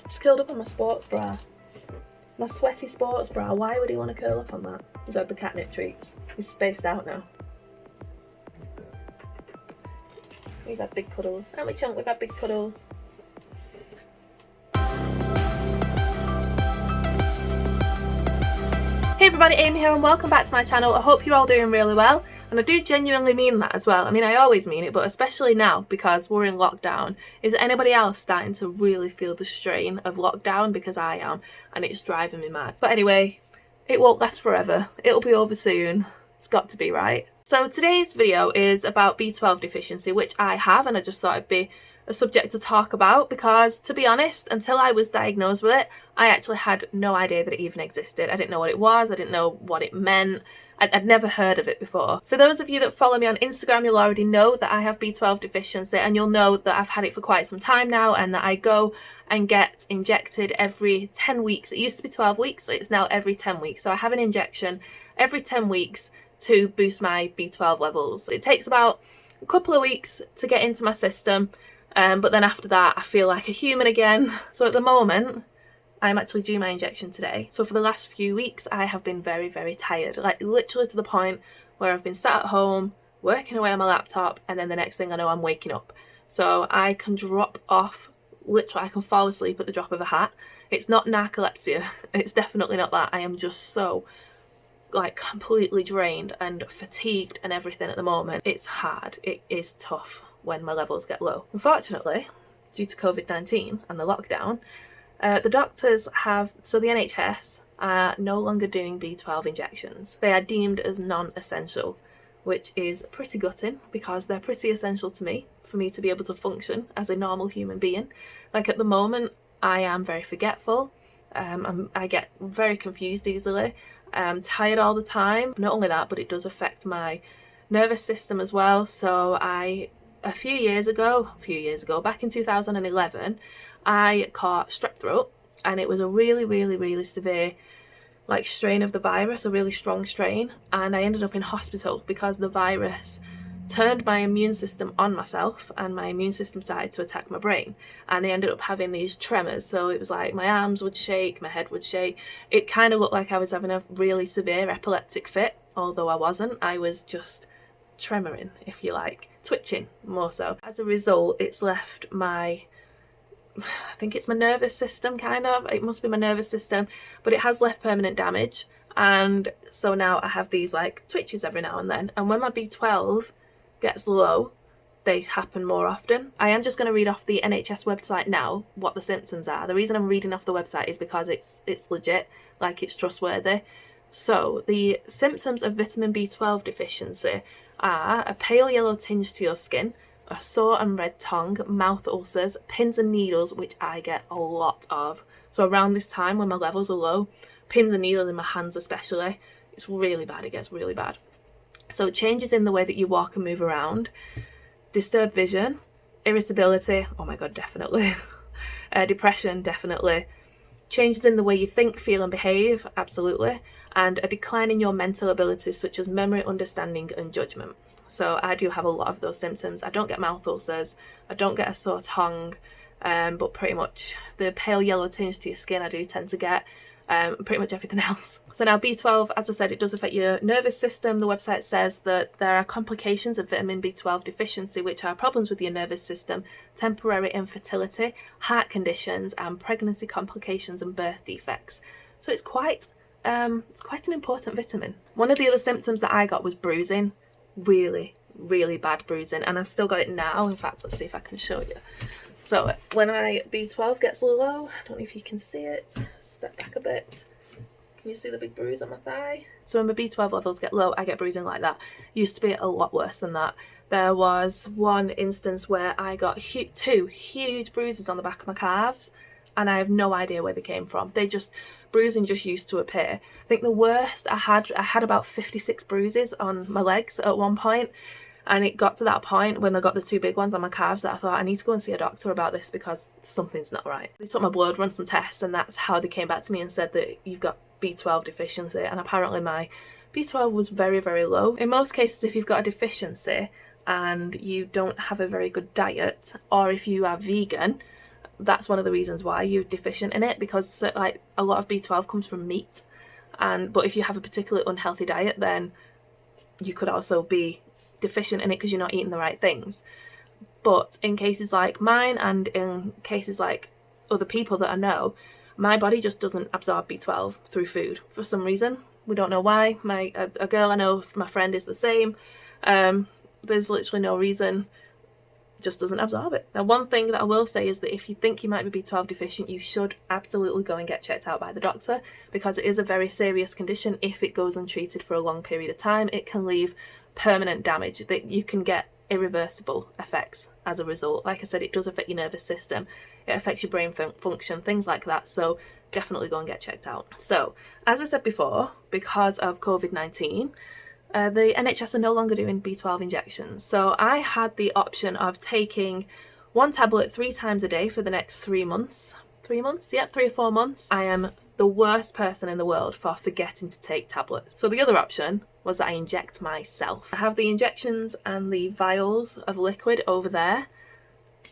Just curled up on my sports bra. My sweaty sports bra. Why would he want to curl up on that? He's had the catnip treats. He's spaced out now. We've had big cuddles. Haven't we, Chunk? We've had big cuddles. Hey everybody, Amy here and welcome back to my channel. I hope you're all doing really well, and I do genuinely mean that as well. I mean, I always mean it, but especially now because we're in lockdown. Is anybody else starting to really feel the strain of lockdown? Because I am, and it's driving me mad. But anyway, it won't last forever. It'll be over soon. It's got to be, right? So today's video is about B12 deficiency, which I have, and I just thought it'd be a subject to talk about because, to be honest, until I was diagnosed with it, I actually had no idea that it even existed. I didn't know what it was, I didn't know what it meant, I'd never heard of it before. For those of you that follow me on Instagram, you'll already know that I have B12 deficiency, and you'll know that I've had it for quite some time now and that I go and get injected every 10 weeks. It used to be 12 weeks, it's now every 10 weeks. So I have an injection every 10 weeks to boost my B12 levels. It takes about a couple of weeks to get into my system, but then after that I feel like a human again. So at the moment I'm actually due my injection today. So for the last few weeks I have been very, very tired, like literally to the point where I've been sat at home working away on my laptop, and then the next thing I know I'm waking up. So I can drop off, literally I can fall asleep at the drop of a hat. It's not narcolepsy, it's definitely not that. I am just so like completely drained and fatigued and everything at the moment. It's hard, it is tough when my levels get low. Unfortunately, due to COVID-19 and the lockdown, the doctors have, so the NHS are no longer doing B12 injections. They are deemed as non-essential, which is pretty gutting because they're pretty essential to me, for me to be able to function as a normal human being. Like at the moment, I am very forgetful, I get very confused easily, I'm tired all the time. Not only that, but it does affect my nervous system as well. So a few years ago, back in 2011, I caught strep throat, and it was a really, really, really severe like strain of the virus, a really strong strain, and I ended up in hospital because the virus turned my immune system on myself, and my immune system started to attack my brain, and I ended up having these tremors. So it was like my arms would shake, my head would shake. It kind of looked like I was having a really severe epileptic fit, although I wasn't. I was just tremoring, if you like, twitching more so. As a result, it's left my, I think it's my nervous system, kind of, it must be my nervous system, but it has left permanent damage, and so now I have these like twitches every now and then, and when my B12 gets low, they happen more often. I am just going to read off the NHS website now what the symptoms are. The reason I'm reading off the website is because it's legit, like it's trustworthy. So the symptoms of vitamin B12 deficiency are a pale yellow tinge to your skin, a sore and red tongue, mouth ulcers, pins and needles, which I get a lot of. So around this time when my levels are low, pins and needles in my hands especially, it's really bad, it gets really bad. So changes in the way that you walk and move around, disturbed vision, irritability, oh my god, definitely, depression, definitely, changes in the way you think, feel and behave, absolutely, and a decline in your mental abilities such as memory, understanding and judgment. So I do have a lot of those symptoms. I don't get mouth ulcers, I don't get a sore tongue, but pretty much the pale yellow tinge to your skin I do tend to get, pretty much everything else. So now B12, as I said, it does affect your nervous system. The website says that there are complications of vitamin B12 deficiency, which are problems with your nervous system, temporary infertility, heart conditions and pregnancy complications and birth defects. So it's quite an important vitamin. One of the other symptoms that I got was bruising, really, really bad bruising, and I've still got it now. In fact, let's see if I can show you. So when my B12 gets low, I don't know if you can see it, step back a bit, can you see the big bruise on my thigh? So when my B12 levels get low, I get bruising like that. Used to be a lot worse than that. There was one instance where I got two huge bruises on the back of my calves, and I have no idea where they came from. Bruising just used to appear. I think the worst I had about 56 bruises on my legs at one point. And it got to that point when I got the two big ones on my calves that I thought I need to go and see a doctor about this because something's not right. They took my blood, run some tests, and that's how they came back to me and said that you've got B12 deficiency. And apparently my B12 was very, very low. In most cases, if you've got a deficiency and you don't have a very good diet, or if you are vegan, that's one of the reasons why you're deficient in it, because like a lot of B12 comes from meat, but if you have a particularly unhealthy diet, then you could also be deficient in it because you're not eating the right things. But in cases like mine, and in cases like other people that I know, my body just doesn't absorb B12 through food for some reason. We don't know why. A girl I know, my friend, is the same. There's literally no reason. Just doesn't absorb it. Now, one thing that I will say is that if you think you might be B12 deficient, you should absolutely go and get checked out by the doctor, because it is a very serious condition. If it goes untreated for a long period of time, it can leave permanent damage, that you can get irreversible effects as a result. Like I said, it does affect your nervous system, it affects your brain function, things like that. So definitely go and get checked out. So as I said before, because of COVID-19, the NHS are no longer doing B12 injections. So I had the option of taking one tablet 3 times a day for the next 3 months. 3 months? Yep, 3 or 4 months. I am the worst person in the world for forgetting to take tablets. So the other option was that I inject myself. I have the injections and the vials of liquid over there,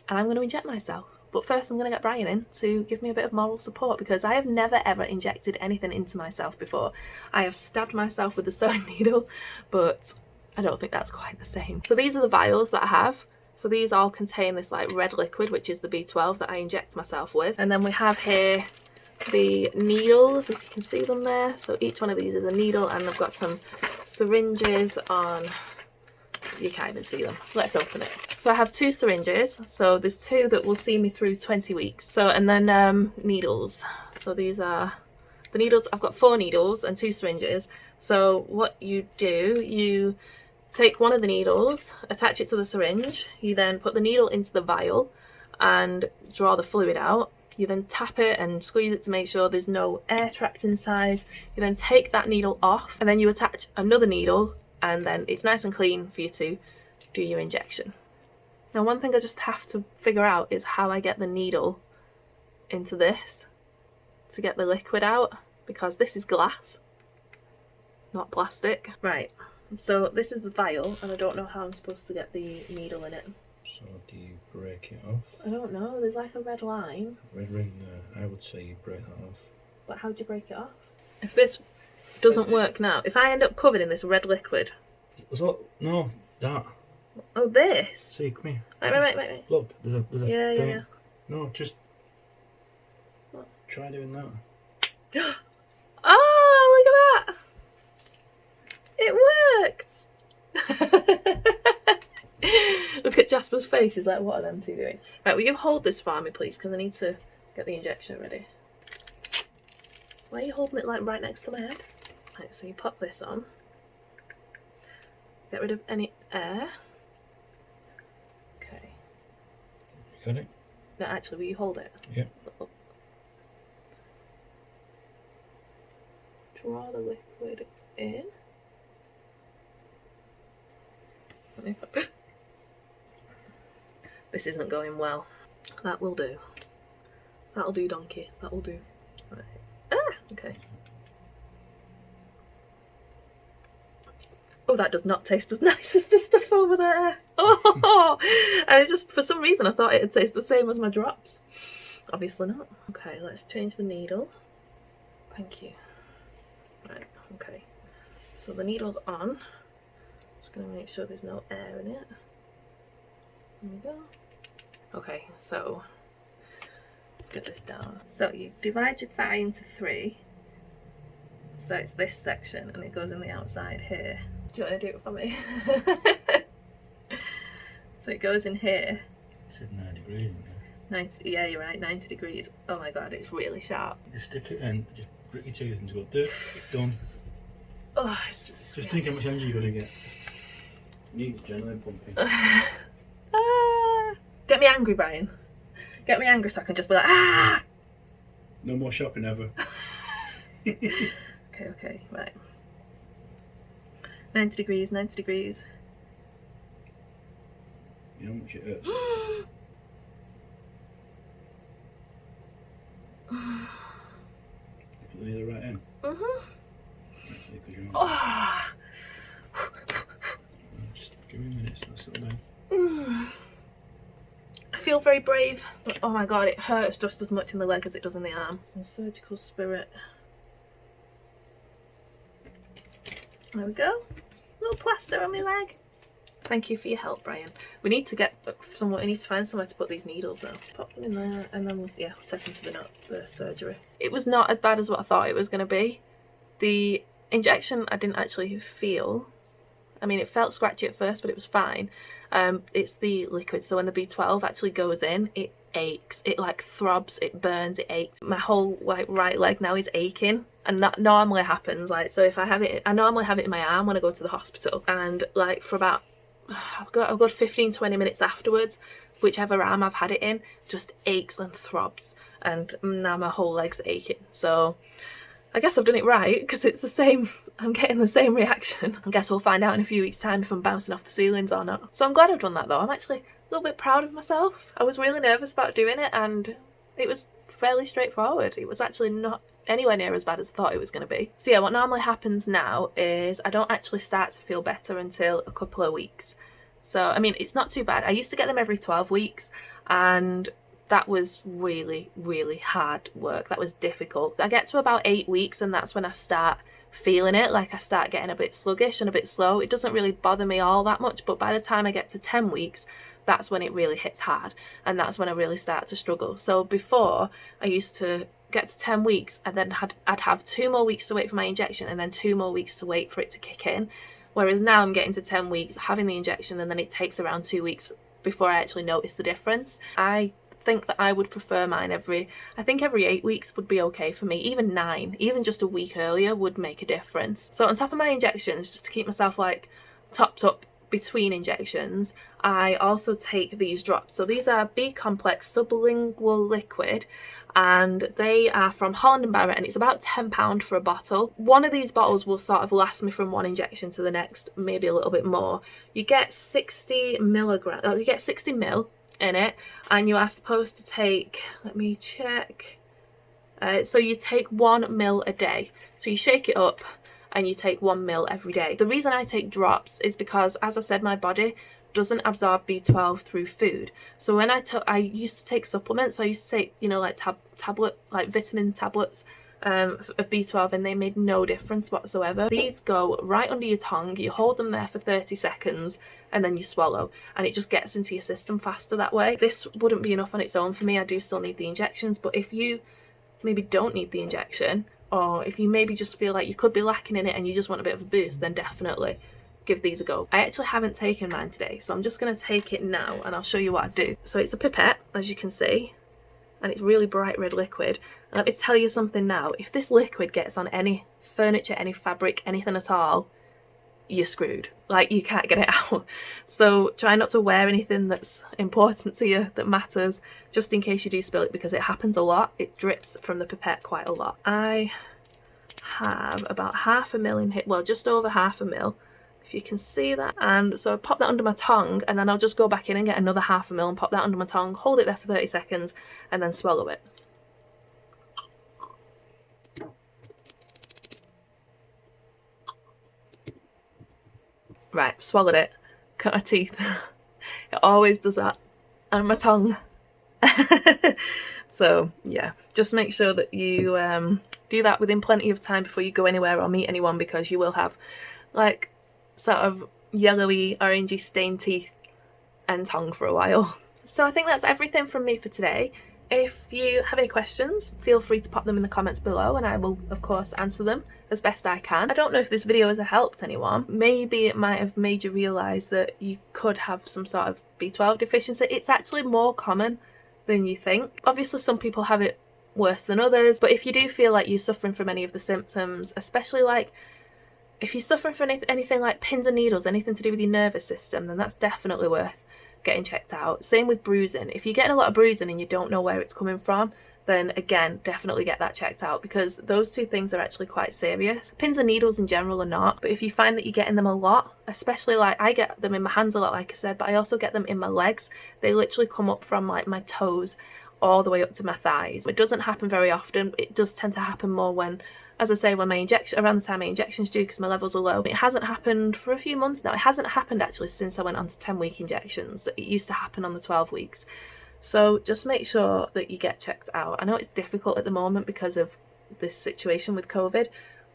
and I'm going to inject myself. But first I'm going to get Brian in to give me a bit of moral support, because I have never ever injected anything into myself before. I have stabbed myself with a sewing needle, but I don't think that's quite the same. So these are the vials that I have. So these all contain this like red liquid, which is the B12 that I inject myself with. And then we have here the needles, if you can see them there. So each one of these is a needle, and I've got some syringes on. You can't even see them. Let's open it. So I have 2 syringes. So there's 2 that will see me through 20 weeks. So, and then needles. So these are the needles. I've got 4 needles and 2 syringes. So what you do, you take one of the needles, attach it to the syringe. You then put the needle into the vial and draw the fluid out. You then tap it and squeeze it to make sure there's no air trapped inside. You then take that needle off, and then you attach another needle, and then it's nice and clean for you to do your injection. Now, one thing I just have to figure out is how I get the needle into this to get the liquid out, because this is glass, not plastic. Right, so this is the vial, and I don't know how I'm supposed to get the needle in it. So do you break it off? I don't know, there's like a red line. Red ring there, I would say you break that off. But how do you break it off? If this doesn't work now, if I end up covered in this red liquid. So, no, that. Oh, this? See, come here. Wait. Look, there's a thing. Yeah. No, just What? Try doing that. Oh, look at that! It worked! Look at Jasper's face, he's like, what are them 2 doing? Right, will you hold this for me, please, because I need to get the injection ready. Why are you holding it like right next to my head? Right, so you pop this on. Get rid of any air. Okay. Got it? No, actually, will you hold it? Yep. Draw the liquid in. This isn't going well. That will do. That'll do, donkey. That will do. Right. Okay. Oh, that does not taste as nice as the stuff over there. Oh, and it just, for some reason, I thought it'd taste the same as my drops. Obviously not. Okay, let's change the needle. Thank you. Right, okay. So the needle's on. Just going to make sure there's no air in it. There we go. Okay, so let's get this down. So you divide your thigh into 3. So it's this section, and it goes in the outside here. Do you want to do it for me? So it goes in here. You said 9 degrees in there. 90, yeah, you're right, 90 degrees. Oh my god, it's really sharp. Just stick it in, just grit your teeth and go, it's done. Oh, it's Just really... think how much energy you're going to get. Needle generally pumping. Get me angry, Brian. Get me angry so I can just be like, ah! No more shopping ever. Okay, right. 90 degrees, 90 degrees. You know how much it hurts? You put the needle right in? Actually, because you're on. Just give me a minute so I settle down. I feel feel very brave, but oh my god, it hurts just as much in the leg as it does in the arm. Some surgical spirit. There we go. Little plaster on my leg. Thank you for your help, Brian. We need to get somewhere. We need to find somewhere to put these needles though. Pop them in there, and then we'll take them to the surgery. It was not as bad as what I thought it was going to be. The injection I didn't actually feel. I mean, it felt scratchy at first, but it was fine. It's the liquid, so when the B12 actually goes in, it aches. It like throbs, it burns, it aches. My whole like right leg now is aching, and that normally happens. Like, so if I have it, I normally have it in my arm when I go to the hospital, and like for about a good 15-20 minutes afterwards, whichever arm I've had it in just aches and throbs, and now my whole leg's aching. So I guess I've done it right, because it's the same, I'm getting the same reaction. I guess we'll find out in a few weeks' time if I'm bouncing off the ceilings or not. So I'm glad I've done that though. I'm actually a little bit proud of myself. I was really nervous about doing it, and it was fairly straightforward. It was actually not anywhere near as bad as I thought it was going to be. So yeah, what normally happens now is I don't actually start to feel better until a couple of weeks. So I mean, it's not too bad. I used to get them every 12 weeks, and that was really, really hard work. That was difficult. I get to about 8 weeks, and that's when I start feeling it. Like, I start getting a bit sluggish and a bit slow. It doesn't really bother me all that much, but by the time I get to 10 weeks, that's when it really hits hard, and that's when I really start to struggle. So before, I used to get to 10 weeks, and then I'd have 2 more weeks to wait for my injection, and then 2 more weeks to wait for it to kick in. Whereas now I'm getting to 10 weeks, having the injection, and then it takes around 2 weeks before I actually notice the difference. I think that I would prefer mine every 8 weeks would be okay for me. Even 9, even just a week earlier would make a difference. So on top of my injections, just to keep myself like topped up between injections, I also take these drops. So these are B complex sublingual liquid, and they are from Holland & Barrett, and it's about £10 for a bottle. One of these bottles will sort of last me from one injection to the next, maybe a little bit more. You get 60 milligrams, you get 60 mil in it, and you are supposed to take, let me check, so you take 1 mil a day. So you shake it up and you take 1 mil every day. The reason I take drops is because, as I said, my body doesn't absorb B12 through food. So when I used to take supplements, so I used to take, you know, like like vitamin tablets of B12, and they made no difference whatsoever. These go right under your tongue, you hold them there for 30 seconds, and then you swallow, and it just gets into your system faster that way. This wouldn't be enough on its own for me. I do still need the injections, but if you maybe don't need the injection, or if you maybe just feel like you could be lacking in it and you just want a bit of a boost, then definitely give these a go. I actually haven't taken mine today, so I'm just going to take it now and I'll show you what I do. So it's a pipette, as you can see, and it's really bright red liquid. And let me tell you something now, if this liquid gets on any furniture, any fabric, anything at all, you're screwed. Like, you can't get it out. So try not to wear anything that's important to you, that matters, just in case you do spill it, because it happens a lot. It drips from the pipette quite a lot. I have about 1/2 ml in here, well, just over 1/2 ml, if you can see that. And so I pop that under my tongue, and then I'll just go back in and get another 1/2 ml and pop that under my tongue, hold it there for 30 seconds, and then swallow it. Right, swallowed it. Cut my teeth. It always does that. And my tongue. So yeah, just make sure that you do that within plenty of time before you go anywhere or meet anyone, because you will have like sort of yellowy, orangey stained teeth and tongue for a while. So I think that's everything from me for today. If you have any questions, feel free to pop them in the comments below, and I will of course answer them as best I can. I don't know if this video has helped anyone. Maybe it might have made you realise that you could have some sort of B12 deficiency. It's actually more common than you think. Obviously some people have it worse than others, but if you do feel like you're suffering from any of the symptoms, especially like if you're suffering from anything like pins and needles, anything to do with your nervous system, then that's definitely worth getting checked out. Same with bruising. If you're getting a lot of bruising and you don't know where it's coming from, then again, definitely get that checked out, because those two things are actually quite serious. Pins and needles in general are not, but if you find that you're getting them a lot, especially like I get them in my hands a lot, like I said, but I also get them in my legs. They literally come up from like my toes all the way up to my thighs. It doesn't happen very often. It does tend to happen more when, as I say, when my injection, around the time my injection's due, because my levels are low. It hasn't happened for a few months now. It hasn't happened actually since I went on to 10-week injections. It used to happen on the 12 weeks. So just make sure that you get checked out. I know it's difficult at the moment because of this situation with COVID,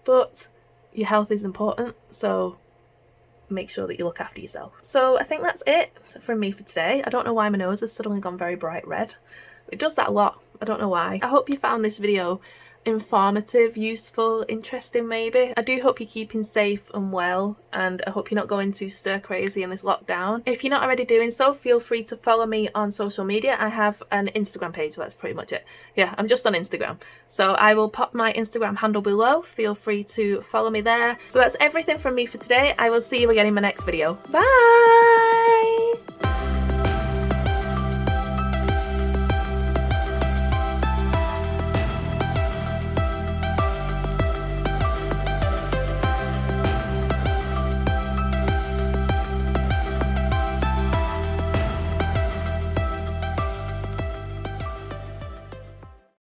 but your health is important, so make sure that you look after yourself. So I think that's it from me for today. I don't know why my nose has suddenly gone very bright red. It does that a lot. I don't know why. I hope you found this video informative, useful, interesting maybe. I do hope you're keeping safe and well, and I hope you're not going too stir crazy in this lockdown. If you're not already doing so, feel free to follow me on social media. I have an Instagram page, that's pretty much it. Yeah, I'm just on Instagram. So I will pop my Instagram handle below. Feel free to follow me there. So that's everything from me for today. I will see you again in my next video. Bye!